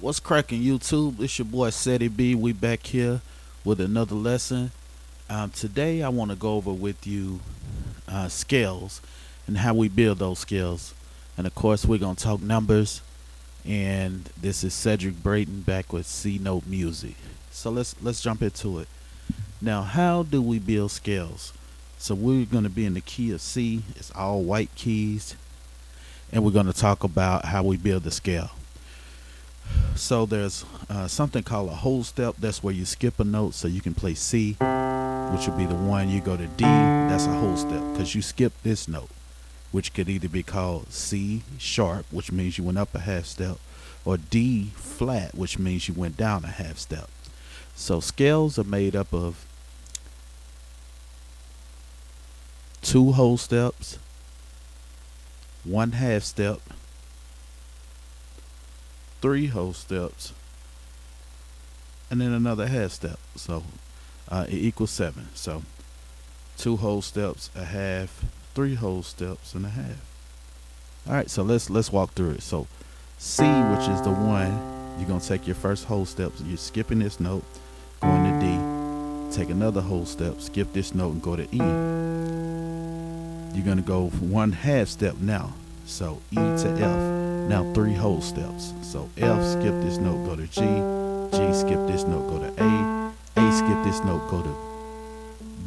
What's cracking YouTube? It's your boy Seti B. We back here with another lesson. Today I want to go over with you scales and how we build those scales. And of course we're gonna talk numbers. And this is Cedric Brayton back with C Note Music. So let's jump into it. Now, how do we build scales? So we're gonna be in the key of C. It's all white keys, and we're gonna talk about how we build the scale. So there's something called a whole step. That's where you skip a note so you can play C, which would be the one. You go to D, that's a whole step because you skip this note, which could either be called C sharp, which means you went up a half step, or D flat, which means you went down a half step. So scales are made up of two whole steps, one half step, three whole steps, and then another half step. So it equals 7. So two whole steps, a half, three whole steps, and a half. All right, so let's walk through it. So C, which is the one, you're gonna take your first whole step. So you're skipping this note, going to D, take another whole step, skip this note, and go to E. You're gonna go one half step now. So E to F. Now three whole steps. So F, skip this note, go to G. G, skip this note, go to A. A, skip this note, go to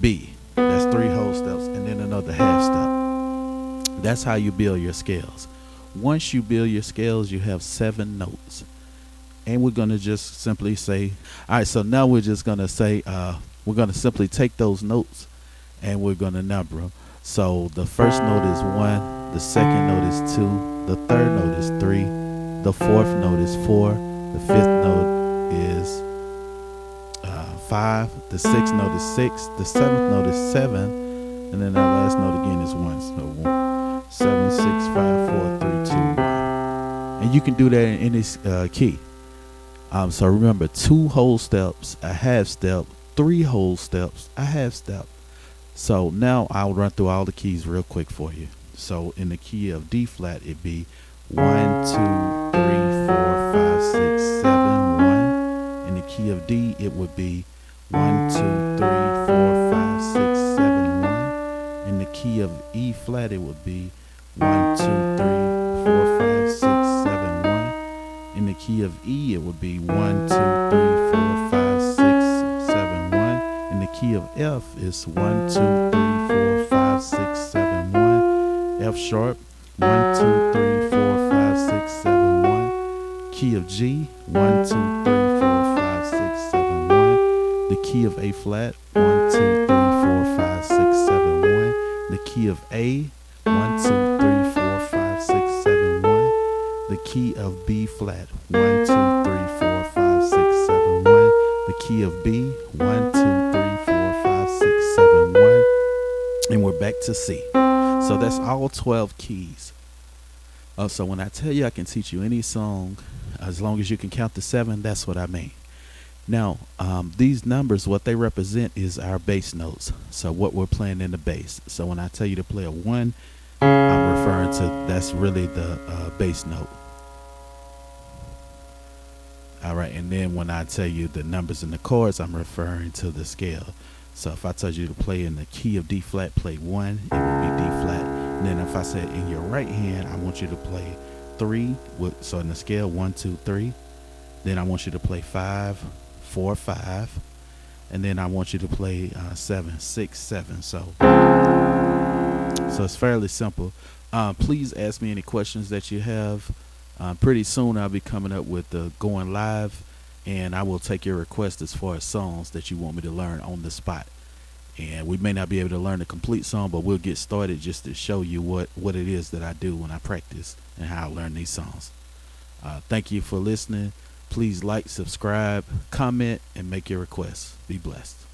B. That's three whole steps, and then another half step. That's how you build your scales. Once you build your scales, you have 7 notes. And we're gonna just simply say, all right, so now we're just gonna say, we're gonna simply take those notes and we're gonna number them. So the first note is 1, the second note is 2, the third note is 3, the fourth note is 4, the fifth note is 5, the sixth note is 6, the seventh note is 7, and then that last note again is 1. So 7, 6, 5, 4, 3, 2, 1. And you can do that in any key. So remember, 2 whole steps, a half step, 3 whole steps, a half step. So now I'll run through all the keys real quick for you. So in the key of D flat, it'd be 1, 2, 3, 4, 5, 6, 7, 1. In the key of D, it would be 1, 2, 3, 4, 5, 6, 7, 1. In the key of E flat, it would be 1, 2, 3, 4, 5, 6, 7, 1. In the key of E, it would be 1, 2, 3, 4, 5, 6, 7, 1. In the key of F is 1, 2, 3, 4, 5, 6, 7, 1. F sharp, 1, 2, 3, 4, 5, 6, 7, 1. Key of G, 1, 2, 3, 4, 5, 6, 7, 1. The key of A flat, 1, 2, 3, 4, 5, 6, 7, 1. The key of A, 1, 2, 3, 4, 5, 6, 7, 1. The key of B flat, 1, 2, 3, 4, 5, 6, 7, 1. The key of B, 1, 2, 3, 4, 5, 6, 7, 1. And we're back to C. So that's all 12 keys. So when I tell you I can teach you any song, as long as you can count to 7, that's what I mean. Now, these numbers, what they represent is our bass notes. So what we're playing in the bass. So when I tell you to play a 1, I'm referring to, that's really the bass note. All right, and then when I tell you the numbers and the chords, I'm referring to the scale. So if I told you to play in the key of D flat, play 1, it would be D flat. And then if I said in your right hand, I want you to play 3, so in the scale 1, 2, 3. Then I want you to play 5, 4, 5. And then I want you to play 7, 6, 7. So it's fairly simple. Please ask me any questions that you have. Pretty soon I'll be coming up with going live, and I will take your request as far as songs that you want me to learn on the spot. And we may not be able to learn a complete song, but we'll get started just to show you what it is that I do when I practice and how I learn these songs. Thank you for listening. Please like, subscribe, comment, and make your requests. Be blessed.